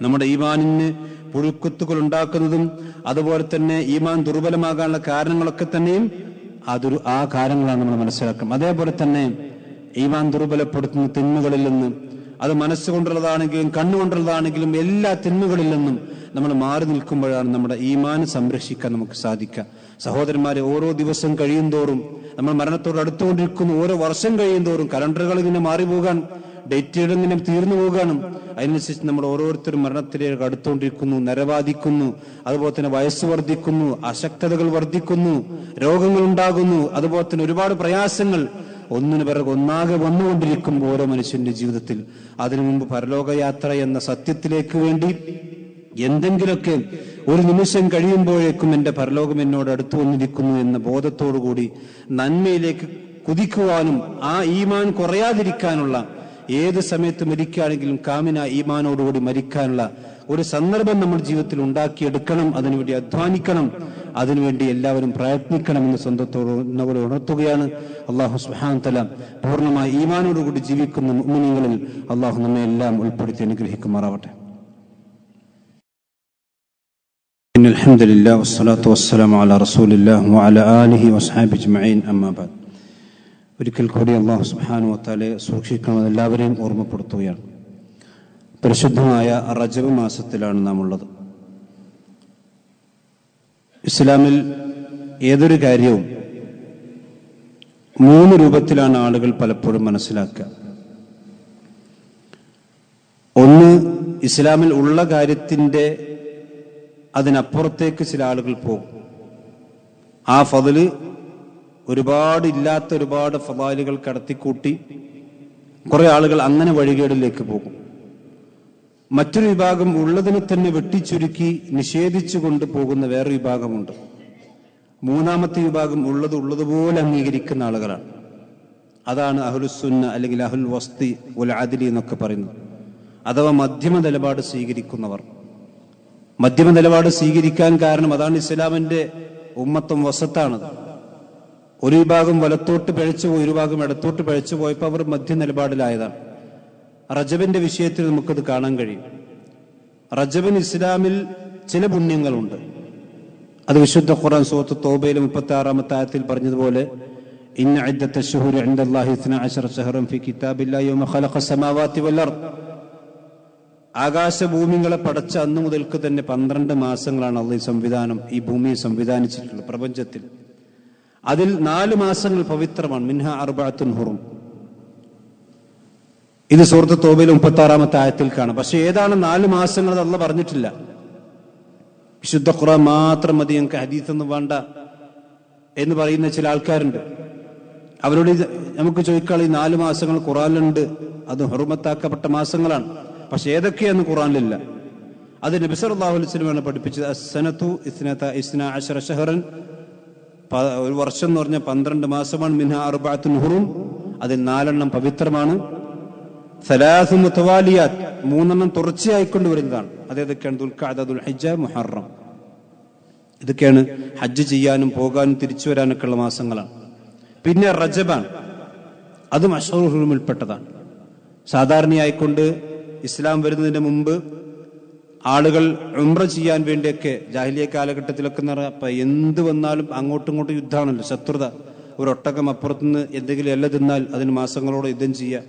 നമ്മുടെ ഈമാനിന് പുഴുക്കുത്തുകൾ ഉണ്ടാക്കുന്നതും അതുപോലെ തന്നെ ഈമാൻ ദുർബലമാകാനുള്ള കാരണങ്ങളൊക്കെ തന്നെയും ആ കാരണങ്ങളാണ് നമ്മൾ മനസ്സിലാക്കണം. അതേപോലെ തന്നെ ഈമാൻ ദുർബലപ്പെടുത്തുന്ന തിന്മകളിൽ നിന്ന്, അത് മനസ്സുകൊണ്ടുള്ളതാണെങ്കിലും കണ്ണുകൊണ്ടുള്ളതാണെങ്കിലും എല്ലാ തിന്മകളിൽ നിന്നും നമ്മൾ മാറി നിൽക്കുമ്പോഴാണ് നമ്മുടെ ഈമാൻ സംരക്ഷിക്കാൻ നമുക്ക് സാധിക്കുക. സഹോദരന്മാരെ, ഓരോ ദിവസം കഴിയും തോറും നമ്മൾ മരണത്തോട് അടുത്തുകൊണ്ടിരിക്കുന്നു. ഓരോ വർഷം കഴിയും തോറും കലണ്ടറുകൾ ഇങ്ങനെ മാറിപ്പോകാൻ, ഡേറ്റുകൾ ഇങ്ങനെ തീർന്നു പോകാണ്. അതിനനുസരിച്ച് നമ്മൾ ഓരോരുത്തരും മരണത്തിലേക്ക് അടുത്തുകൊണ്ടിരിക്കുന്നു, നരവാദിക്കുന്നു. അതുപോലെ തന്നെ വയസ്സ് വർദ്ധിക്കുന്നു, അശക്തതകൾ വർദ്ധിക്കുന്നു, രോഗങ്ങൾ ഉണ്ടാകുന്നു. അതുപോലെ തന്നെ ഒരുപാട് പ്രയാസങ്ങൾ ഒന്നിനു പിറകെ ഒന്നാകെ വന്നുകൊണ്ടിരിക്കുമ്പോൾ ഓരോ മനുഷ്യന്റെ ജീവിതത്തിൽ അതിനു മുമ്പ് പരലോകയാത്ര എന്ന സത്യത്തിലേക്ക് വേണ്ടി എന്തെങ്കിലുമൊക്കെ ഒരു നിമിഷം കഴിയുമ്പോഴേക്കും എന്റെ പരലോകം എന്നോട് അടുത്തു വന്നിരിക്കുന്നു എന്ന ബോധത്തോടുകൂടി നന്മയിലേക്ക് കുതിക്കുവാനും ആ ഈമാൻ കുറയാതിരിക്കാനുള്ള, ഏത് സമയത്ത് മരിക്കുകയാണെങ്കിലും കാമിന ഈമാനോടുകൂടി മരിക്കാനുള്ള ഒരു സന്ദർഭം നമ്മൾ ജീവിതത്തിൽ ഉണ്ടാക്കിയെടുക്കണം. അതിനുവേണ്ടി അധ്വാനിക്കണം, അതിനുവേണ്ടി എല്ലാവരും പ്രയത്നിക്കണമെന്ന് സ്വന്തത്തോട് ഉണർത്തുകയാണ്. അല്ലാഹു സുബ്ഹാനഹു വ തആല പൂർണ്ണമായി ഈമാനോടുകൂടി ജീവിക്കുന്ന മുഅ്മിനീങ്ങളിൽ അല്ലാഹു നമ്മെ എല്ലാം ഉൾപ്പെടുത്തി അനുഗ്രഹിക്കുമാറാവട്ടെ. ഇന്നൽ ഹംദുലില്ലാഹി വസ്സലാത്തു വസ്സലാമു അലാ റസൂലില്ലാഹി വഅലാ ആലിഹി വസ്ഹബിഹി അജ്മഈൻ. അമ്മാ ബഅദ്. ഒരിക്കൽ കൂടി അല്ലാഹു സുബ്ഹാനഹു വ തആലയെ സൂക്ഷിക്കണമെന്ന് എല്ലാവരെയും ഓർമ്മപ്പെടുത്തുകയാണ്. പരിശുദ്ധമായ റജബ് മാസത്തിലാണ് നാം ഉള്ളത്. ഇസ്ലാമിൽ ഏതൊരു കാര്യവും 3 രൂപത്തിലാണ് ആളുകൾ പലപ്പോഴും മനസ്സിലാക്കുക. ഒന്ന്, ഇസ്ലാമിൽ ഉള്ള കാര്യത്തിന്റെ അതിനപ്പുറത്തേക്ക് ചില ആളുകൾ പോകും. ആ ഫضല് ഒരുപാട് ഫളായിലുകൾ കടത്തിക്കൂട്ടി കുറെ ആളുകൾ അങ്ങനെ വഴികേടിലേക്ക് പോകും. മറ്റൊരു വിഭാഗം ഉള്ളതിനെ തന്നെ വെട്ടിച്ചുരുക്കി നിഷേധിച്ചു കൊണ്ട് പോകുന്ന വേറൊരു വിഭാഗമുണ്ട്. മൂന്നാമത്തെ വിഭാഗം ഉള്ളതുപോലെ അംഗീകരിക്കുന്ന ആളുകളാണ്. അതാണ് അഹ്ലുസുന്ന അല്ലെങ്കിൽ അഹ്ലുൽ വസ്തി വൽ അദ്ലി എന്നൊക്കെ പറയുന്നത്. അഥവാ മധ്യമ നിലപാട് സ്വീകരിക്കുന്നവർ. മധ്യമ നിലപാട് സ്വീകരിക്കാൻ കാരണം അതാണ് ഇസ്ലാമിന്റെ ഉമ്മത്തും വസത്താണത്. ഒരു വിഭാഗം വലത്തോട്ട് പിഴച്ചുപോയി, ഒരു വിഭാഗം ഇടത്തോട്ട് പിഴച്ചു പോയപ്പോൾ അവർ മധ്യ നിലപാടിലായതാണ്. റജബിന്റെ വിഷയത്തിൽ നമുക്കത് കാണാൻ കഴിയും. റജബിന് ഇസ്ലാമിൽ ചില പുണ്യങ്ങളുണ്ട്. അത് വിശുദ്ധ ഖുർആൻ സൂറത്ത് തൗബയിലെ 36-ാമത്തെ ആയത്തിൽ പറഞ്ഞതുപോലെ, ഇന്ന ഇദ്ദത്ത ശുഹൂരി ഇൻദല്ലാഹി 12 ശഹറൻ ഫീ കിതാബില്ലാഹി യൗമ ഖലഖ സമാവാതി വൽ അർദ്. ആകാശഭൂമികളെ പടച്ച അന്നു മുതൽക്ക് തന്നെ 12 മാസങ്ങളാണ് അള്ളാഹു ഈ ഭൂമിയെ സംവിധാനിച്ചിട്ടുള്ളത് പ്രപഞ്ചത്തിൽ. അതിൽ 4 മാസങ്ങൾ പവിത്രമാണ്. മിൻഹ അർബഅത്തുൻ ഹുറും. ഇത് സൂറത്ത് തൗബയിലെ 36-ാമത്തെ ആയത്തിൽ കാണാം. പക്ഷെ ഏതാണ് 4 മാസങ്ങൾ അത് അള്ളാഹ് പറഞ്ഞിട്ടില്ല. വിശുദ്ധ ഖുർആൻ മാത്രം മതി, ഞങ്ങൾക്ക് ഹദീസൊന്നും വേണ്ട എന്ന് പറയുന്ന ചില ആൾക്കാരുണ്ട്. അവരോട് നമുക്ക് ചോദിക്കാൾ, ഈ 4 മാസങ്ങൾ ഖുർആനിലുണ്ട്, അത് ഹുർമത്താക്കപ്പെട്ട മാസങ്ങളാണ്. പക്ഷെ ഏതൊക്കെയെന്ന് ഖുർആനിലില്ല. അത് നബി സല്ലല്ലാഹു അലൈഹി വസല്ലം ആണ് പഠിപ്പിച്ചത്. അസ്സനതു 12 ശഹറൻ, ഒരു വർഷം എന്ന് പറഞ്ഞാൽ 12 മാസമാണ്. മിൻഹ അർബഅത്തുൻ ഹുറും, അതിൽ 4 പവിത്രമാണ്. സലാസു മുതവാലിയാത്ത്, 3 തുടർച്ചയായിക്കൊണ്ട് വരുന്നതാണ്. അതേതൊക്കെയാണ്? ദുൽഖഅദ, ദുൽഹിജ്ജ, മുഹറം. ഇതൊക്കെയാണ് ഹജ്ജ് ചെയ്യാനും പോകാനും തിരിച്ചു വരാനൊക്കെ ഉള്ള മാസങ്ങളാണ്. പിന്നെ റജബാണ്, അതും അശ്ഹറുൽ ഹുറൂമിൽപ്പെട്ടതാണ്. സാധാരണയായിക്കൊണ്ട് ഇസ്ലാം വരുന്നതിന് മുമ്പ് ആളുകൾ ഉംറ ചെയ്യാൻ വേണ്ടിയൊക്കെ ജാഹിലിയ കാലഘട്ടത്തിലൊക്കെ എന്ത് വന്നാലും അങ്ങോട്ടും ഇങ്ങോട്ടും യുദ്ധമാണല്ലോ, ശത്രുത. ഒരു ഒട്ടകം അപ്പുറത്തുനിന്ന് എന്തെങ്കിലും എല്ലാം തിന്നാൽ അതിന് മാസങ്ങളോടെ യുദ്ധം ചെയ്യുക.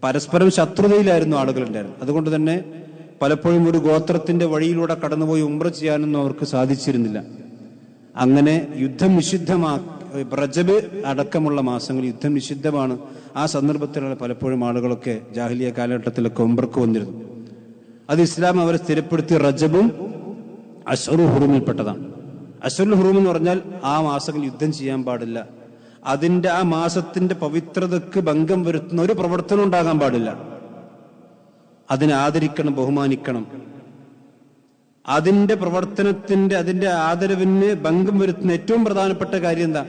പരസ്പരം ശത്രുതയിലായിരുന്നു ആളുകൾ ഉണ്ടായിരുന്നു. അതുകൊണ്ട് തന്നെ പലപ്പോഴും ഒരു ഗോത്രത്തിന്റെ വഴിയിലൂടെ കടന്നുപോയി ഉംറ ചെയ്യാനൊന്നും അവർക്ക് സാധിച്ചിരുന്നില്ല. അങ്ങനെ യുദ്ധം റജബ് അടക്കമുള്ള മാസങ്ങൾ യുദ്ധം നിഷിദ്ധമാണ്. ആ സന്ദർഭത്തിലാണ് പലപ്പോഴും ആളുകളൊക്കെ ജാഹിലിയ കാലഘട്ടത്തിലൊക്കെ ഉംറക്ക് വന്നിരുന്നു. അത് ഇസ്ലാം അവരെ സ്ഥിരപ്പെടുത്തി റജബും അശ്ഹറുൽ ഹുറൂമിൽപ്പെട്ടതാണ്. അശ്ഹറുൽ ഹുറൂം എന്ന് പറഞ്ഞാൽ ആ മാസങ്ങൾ യുദ്ധം ചെയ്യാൻ പാടില്ല. അതിന്റെ ആ മാസത്തിന്റെ പവിത്രതയ്ക്ക് ഭംഗം വരുത്തുന്ന ഒരു പ്രവർത്തനം ഉണ്ടാകാൻ പാടില്ല. അതിനെ ആദരിക്കണം, ബഹുമാനിക്കണം. അതിന്റെ പ്രവർത്തനത്തിന്റെ അതിന്റെ ആദരവിന് ഭംഗം വരുത്തുന്ന ഏറ്റവും പ്രധാനപ്പെട്ട കാര്യം എന്താ?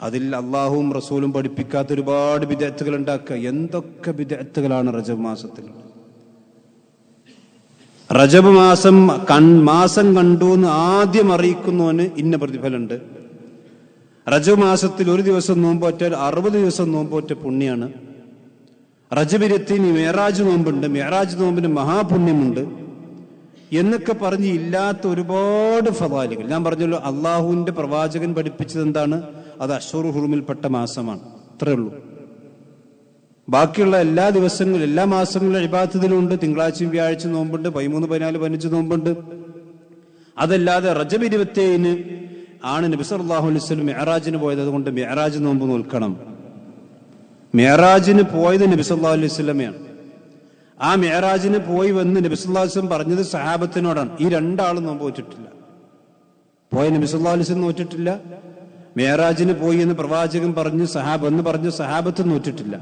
അതിൽ അള്ളാഹുവും റസൂലും പഠിപ്പിക്കാത്ത ഒരുപാട് ബിദ്അത്തുകൾ ഉണ്ടാക്കുക. എന്തൊക്കെ ബിദ്അത്തുകളാണ് റജബ് മാസത്തിൽ. റജബ് മാസം കണ്ടു എന്ന് ആദ്യം അറിയിക്കുന്നവന് ഇന്ന പ്രതിഫലമുണ്ട്. റജബ് മാസത്തിൽ ഒരു ദിവസം നോമ്പോറ്റാൽ 60 ദിവസം നോമ്പോറ്റ പുണ്യാണ്. റജബിരത്തിന് മേറാജ് നോമ്പുണ്ട്. മേറാജ് നോമ്പിന് മഹാപുണ്യമുണ്ട്. എന്നൊക്കെ പറഞ്ഞ് ഇല്ലാത്ത ഒരുപാട് ഫളായിലുകൾ. ഞാൻ പറഞ്ഞല്ലോ, അള്ളാഹുവിന്റെ പ്രവാചകൻ പഠിപ്പിച്ചത് എന്താണ്? അത് അശ്ഹുറുൽ ഹുറുമിൽപ്പെട്ട മാസമാണ്, അത്രേ ഉള്ളൂ. ബാക്കിയുള്ള എല്ലാ ദിവസങ്ങളും എല്ലാ മാസങ്ങളിലും ഇബാദത്തിലുണ്ട്. തിങ്കളാഴ്ചയും വ്യാഴാഴ്ച നോമ്പുണ്ട്, 13, 14, 15 നോമ്പുണ്ട്. അതല്ലാതെ റജബ് 27 ആണ് നബി സല്ലല്ലാഹു അലൈഹി വസല്ലം മിഅ്റാജിന് പോയത്. അതുകൊണ്ട് മിഅ്റാജ് നോമ്പ് നോൽക്കണം. മിഅ്റാജിന് പോയത് നബി സല്ലല്ലാഹു അലൈഹി വസല്ലമയാണ്. ആ മിഅ്റാജിന് പോയി വന്ന് നബി സല്ലല്ലാഹു അലൈഹി വസല്ലം പറഞ്ഞത് സഹാബത്തിനോടാണ്. ഈ രണ്ടാളും നോമ്പ് നോറ്റിട്ടില്ല. പോയ നബി സല്ലല്ലാഹു അലൈഹി വസല്ലം നോറ്റിട്ടില്ല. മിഅ്റാജിന് പോയി എന്ന് പ്രവാചകൻ പറഞ്ഞു, സഹാബത്ത് നോറ്റിട്ടില്ല.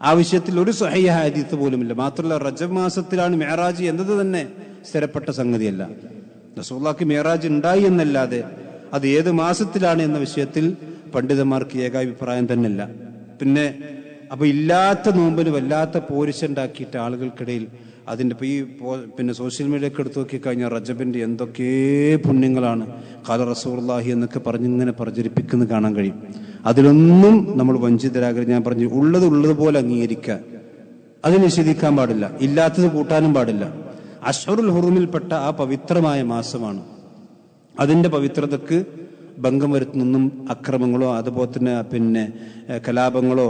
ആ വിഷയത്തിൽ ഒരു സ്വഹീഹ ഹദീസ് പോലുമില്ല. മാത്രമല്ല, റജബ് മാസത്തിലാണ് മിഅ്റാജ് എന്നത് തന്നെ സ്ഥിരപ്പെട്ട സംഗതിയല്ല. റസൂലുള്ളാഹിക്ക് മിഅ്റാജ് ഉണ്ടായി എന്നല്ലാതെ അത് ഏത് മാസത്തിലാണ് എന്ന വിഷയത്തിൽ പണ്ഡിതന്മാർക്ക് ഏകാഭിപ്രായം തന്നെയല്ല. അപ്പൊ ഇല്ലാത്ത നോമ്പിന് വല്ലാത്ത പോരിശുണ്ടാക്കിയിട്ട് ആളുകൾക്കിടയിൽ അതിൻ്റെ പിന്നെ സോഷ്യൽ മീഡിയയൊക്കെ എടുത്തു നോക്കിക്കഴിഞ്ഞാൽ റജബിന്റെ എന്തൊക്കെ പുണ്യങ്ങളാണ് ഖാല റസൂലുള്ളാഹി എന്നൊക്കെ പറഞ്ഞിങ്ങനെ പ്രചരിപ്പിക്കുന്നത് കാണാൻ കഴിയും. അതിലൊന്നും നമ്മൾ വഞ്ചിതരാകരുത്. ഞാൻ പറഞ്ഞു, ഉള്ളതുപോലെ അംഗീകരിക്കുക, അത് നിഷേധിക്കാൻ പാടില്ല, ഇല്ലാത്തത് കൂട്ടാനും പാടില്ല. അശ്ഹുറുൽ ഹുറുമിൽപ്പെട്ട ആ പവിത്രമായ മാസമാണ്. അതിന്റെ പവിത്രതക്ക് ഭംഗം വരുത്തുന്നൊന്നും അക്രമങ്ങളോ അതുപോലെ തന്നെ കലാപങ്ങളോ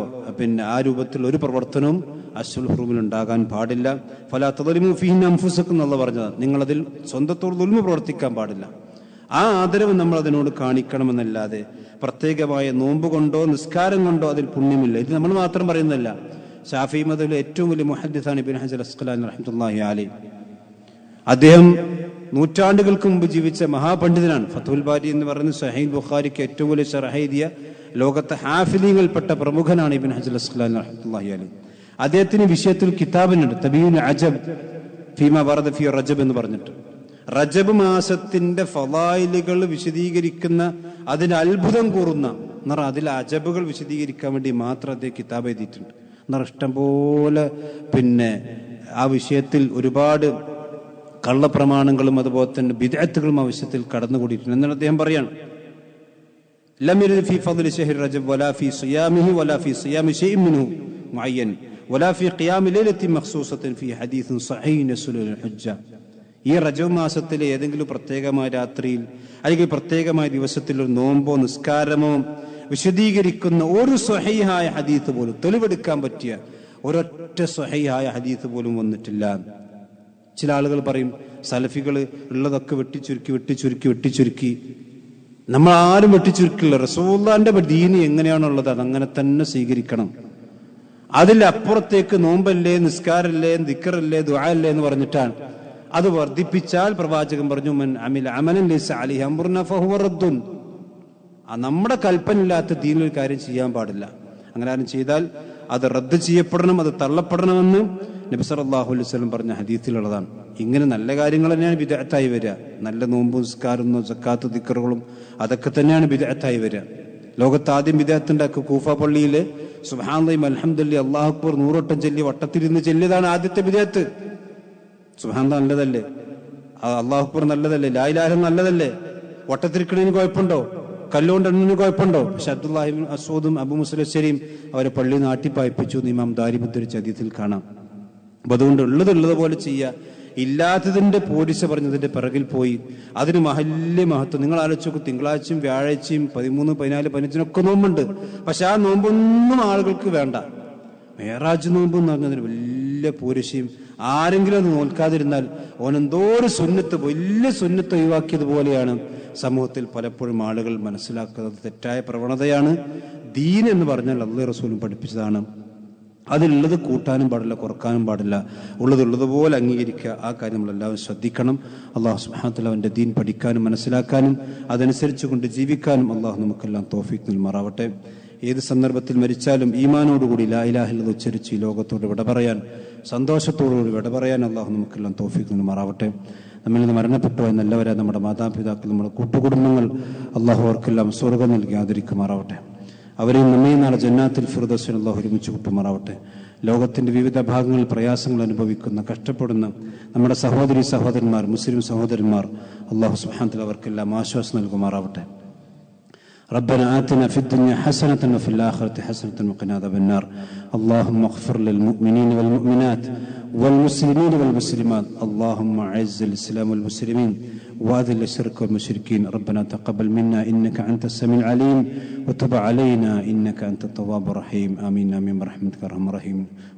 ആ രൂപത്തിൽ ഒരു പ്രവർത്തനവും അശ്ഹുറുൽ ഹുറുമിൽ ഉണ്ടാകാൻ പാടില്ല. ഫലാ തദ്ലിമു ഫീഹിന്ന അൻഫുസക്കും എന്നുള്ള പറഞ്ഞത്, നിങ്ങളതിൽ സ്വന്തത്തോട് ദുൽമ പ്രവർത്തിക്കാൻ പാടില്ല. ആ ആദരവ് നമ്മൾ അതിനോട് കാണിക്കണമെന്നല്ലാതെ പ്രത്യേകമായ നോമ്പ് കൊണ്ടോ നിസ്കാരം കൊണ്ടോ അതിൽ പുണ്യമില്ല. ഇത് നമ്മൾ മാത്രം പറയുന്നതല്ല. ശാഫിഈ മദ്ഹബിലെ ഏറ്റവും വലിയ മുഹദ്ദിസാണ് ഇബ്നു ഹജർ അസ്ഖലാനി റഹ്മത്തുള്ളാഹി അലൈഹി. അദ്ദേഹം നൂറ്റാണ്ടുകൾക്ക് മുമ്പ് ജീവിച്ച മഹാപണ്ഡിതനാണ്. ഫത്ഹുൽ ബാരി എന്ന് പറയുന്ന സഹീഹ് ബുഖാരിക്ക് ഏറ്റവും വലിയ ശറഹ് എഴുതിയ ലോകത്തെ ഹാഫിദീങ്ങളിൽപ്പെട്ട പ്രമുഖനാണ് ഇബ്നു ഹജർ അസ്ഖലാനി റഹ്മത്തുള്ളാഹി അലൈഹി. അദ്ദേഹത്തിന് വിഷയത്തിൽ കിതാബിനുണ്ട്, തബീനുൽ അജബ് ഫീമാ വറദ ഫീ റജബ് എന്ന് പറഞ്ഞിട്ട്. റജബ് മാസത്തിന്റെ ഫളായിലുകൾ വിശദീകരിക്കുന്ന, അതിന് അത്ഭുതം കൂറുന്ന അതിൽ അജബുകൾ വിശദീകരിക്കാൻ വേണ്ടി മാത്രം അദ്ദേഹം കിതാബ് എഴുതിയിട്ടുണ്ട്. ഇഷ്ടം പോലെ ആ വിഷയത്തിൽ ഒരുപാട് കള്ളപ്രമാണങ്ങളും അതുപോലെ തന്നെ ബിദ്അത്തുകളും ആ വിഷയത്തിൽ കടന്നുകൂടിയിട്ടുണ്ട്. എന്നാണ് അദ്ദേഹം പറയാണ്, ലം യരിദ് ഫീ ഫദ്ലി ശഹ്രി റജബ് വലാ ഫീ സിയാമിഹി വലാ ഫീ സിയാമി ശൈഇൻ മിൻഹു മുഅയ്യൻ വലാ ഫീ ഖിയാമി ലൈലത്തിൻ മഖ്സൂസത്തിൻ ഫീ ഹദീസിൻ സ്വഹീഹ് യസ്ലുൽ ഹുജ്ജ. ഈ റജബ് മാസത്തിലെ ഏതെങ്കിലും പ്രത്യേകമായ രാത്രിയിൽ അല്ലെങ്കിൽ പ്രത്യേകമായ ദിവസത്തിൽ ഒരു നോമ്പോ നിസ്കാരമോ വിശദീകരിക്കുന്ന ഒരു സ്വഹീഹായ ഹദീസ് പോലും, തെളിവെടുക്കാൻ പറ്റിയ ഒരൊറ്റ സ്വഹീഹായ ഹദീസ് പോലും വന്നിട്ടില്ല. ചില ആളുകൾ പറയും, സലഫികൾ ഉള്ളതൊക്കെ വെട്ടിച്ചുരുക്കി. നമ്മൾ ആരും വെട്ടിച്ചുരുക്കില്ല. റസൂലുള്ളാഹിന്റെ ദീന് എങ്ങനെയാണുള്ളത് അതങ്ങനെ തന്നെ സ്വീകരിക്കണം. അതിലപ്പുറത്തേക്ക് നോമ്പല്ലേ, നിസ്കാരല്ലേ, ദിക്റല്ലേ, ദുആല്ലേ എന്ന് പറഞ്ഞിട്ടാണ്. അത് വർദ്ധിപ്പിച്ചാൽ പ്രവാചകൻ പറഞ്ഞു, മൻ അമില അമലൻ ലൈസ അലൈഹി അംറുനാ ഫഹുവ റദ്ദുൻ. നമ്മുടെ കൽപ്പനയില്ലാത്ത ദീനിൽ ഒരു കാര്യം ചെയ്യാൻ പാടില്ല. അങ്ങനെ ആരും ചെയ്താൽ അത് റദ്ദ് ചെയ്യപ്പെടണം, അത് തള്ളപ്പെടണമെന്ന് നബി സല്ലല്ലാഹു അലൈഹി വസല്ലം പറഞ്ഞ ഹദീസിലുള്ളതാണ്. ഇങ്ങനെ നല്ല കാര്യങ്ങൾ തന്നെയാണ് ബിദ്അത്തായി വരിക. നല്ല നോമ്പും നിസ്കാരവും സക്കാത്ത് ദിക്റുകളും അതൊക്കെ തന്നെയാണ് ബിദ്അത്തായി വരിക. ലോകത്ത് ആദ്യം ബിദ്അത്ത് ഉണ്ടാക്കുക കൂഫ പള്ളിയിലെ സുബ്ഹാനല്ലാഹി അൽഹംദുലില്ലാഹി അല്ലാഹു അക്ബർ 100 വട്ടം ചൊല്ലി വട്ടത്തിലിരുന്ന് ചൊല്ലിയതാണ് ആദ്യത്തെ ബിദ്അത്ത്. സുബ്ഹാനല്ലാഹ് നല്ലതല്ലേ? അല്ലാഹു അക്ബർ നല്ലതല്ലേ? ലാ ഇലാഹ ഇല്ലല്ലാഹ് നല്ലതല്ലേ? വട്ടത്തിരിക്കണതിന് കുഴപ്പമുണ്ടോ? കല്ലുകൊണ്ട് എണ്ണുന്നതിന് കുഴപ്പമുണ്ടോ? പക്ഷെ അബ്ദുല്ലാഹി ഇബ്നു മസ്ഊദും അബൂ മുസ്ലിം അശ്ശരിയും അവരെ പള്ളി നാട്ടിപ്പായിപ്പിച്ചു എന്ന് ഇമാം ദാരിമി ഉദ്ധരിച്ച ഹദീസിൽ കാണാം. അപ്പൊ അതുകൊണ്ട് ഉള്ളതുപോലെ ചെയ്യുക, ഇല്ലാത്തതിന്റെ പോരിശ പറഞ്ഞതിന്റെ പിറകിൽ പോയി അതിന് വലിയ മഹത്വം. നിങ്ങൾ ആലോചിച്ചു, തിങ്കളാഴ്ചയും വ്യാഴാഴ്ചയും 13, 14, 15 നോമ്പുണ്ട്. പക്ഷെ ആ നോമ്പൊന്നും ആളുകൾക്ക് വേണ്ട. മേറാജ് നോമ്പ് എന്ന് പറഞ്ഞതിന് വലിയ പോരിശയും, ആരെങ്കിലും അത് നോൽക്കാതിരുന്നാൽ ഓനെന്തോ ഒരു സുന്നത്ത്, വലിയ സുന്നത്ത് ഒഴിവാക്കിയതുപോലെയാണ് സമൂഹത്തിൽ പലപ്പോഴും ആളുകൾ മനസ്സിലാക്കുന്നത്. തെറ്റായ പ്രവണതയാണ്. ദീൻ എന്ന് പറഞ്ഞാൽ അല്ലാഹു റസൂലും പഠിപ്പിച്ചതാണ്. അതിലുള്ളത് കൂട്ടാനും പാടില്ല, കുറക്കാനും പാടില്ല. ഉള്ളതുപോലെ അംഗീകരിക്കുക. ആ കാര്യം നമ്മളെല്ലാവരും ശ്രദ്ധിക്കണം. അള്ളാഹു സുബ്ഹാനഹു വ തആല അവന്റെ ദീൻ പഠിക്കാനും മനസ്സിലാക്കാനും അതനുസരിച്ച് കൊണ്ട് ജീവിക്കാനും അള്ളാഹു നമുക്കെല്ലാം തൗഫീഖ് നൽകുമാറാവട്ടെ. ഏത് സന്ദർഭത്തിൽ മരിച്ചാലും ഈമാനോടുകൂടി ലാ ഇലാഹ ഇല്ലല്ലാഹ് ഉച്ചരിച്ച് ഈ ലോകത്തോട് വിട പറയാൻ, സന്തോഷത്തോടുകൂടി വിട പറയാൻ അള്ളാഹു നമുക്കെല്ലാം തൗഫീഖ് നൽകുമാറാവട്ടെ. നമ്മിൽ നിന്ന് മരണപ്പെട്ടു എന്നല്ലവരെ നമ്മുടെ മാതാപിതാക്കൾ, നമ്മുടെ കൂട്ടുകുടുംബങ്ങൾ അള്ളാഹു അവർക്കെല്ലാം സ്വർഗ്ഗം നൽകി ആദരിക്കുമാറാവട്ടെ. അവരെയും നമ്മയും നാളെ ജന്നാത്തുൽ ഫിർദൗസിൽ അള്ളാഹു ഒരുമിച്ച് കൂട്ടുമാറാവട്ടെ. ലോകത്തിന്റെ വിവിധ ഭാഗങ്ങളിൽ പ്രയാസങ്ങൾ അനുഭവിക്കുന്ന, കഷ്ടപ്പെടുന്ന നമ്മുടെ സഹോദരന്മാർ, മുസ്ലിം സഹോദരന്മാർ, അള്ളാഹു സുബ്ഹാനഹു വ തആല അവർക്കെല്ലാം ആശ്വാസം നൽകുമാറാവട്ടെ. ربنا آتنا في الدنيا حسنة وفي الآخرة حسنة وقنا عذاب النار. اللهم اغفر للمؤمنين والمؤمنات والمسلمين والمسلمات. اللهم أعز الإسلام والمسلمين وأذل الشرك والمشركين. ربنا تقبل منا إنك أنت السميع العليم وتب علينا إنك أنت التواب الرحيم. آمين آمين برحمتك يا أرحم الراحمين.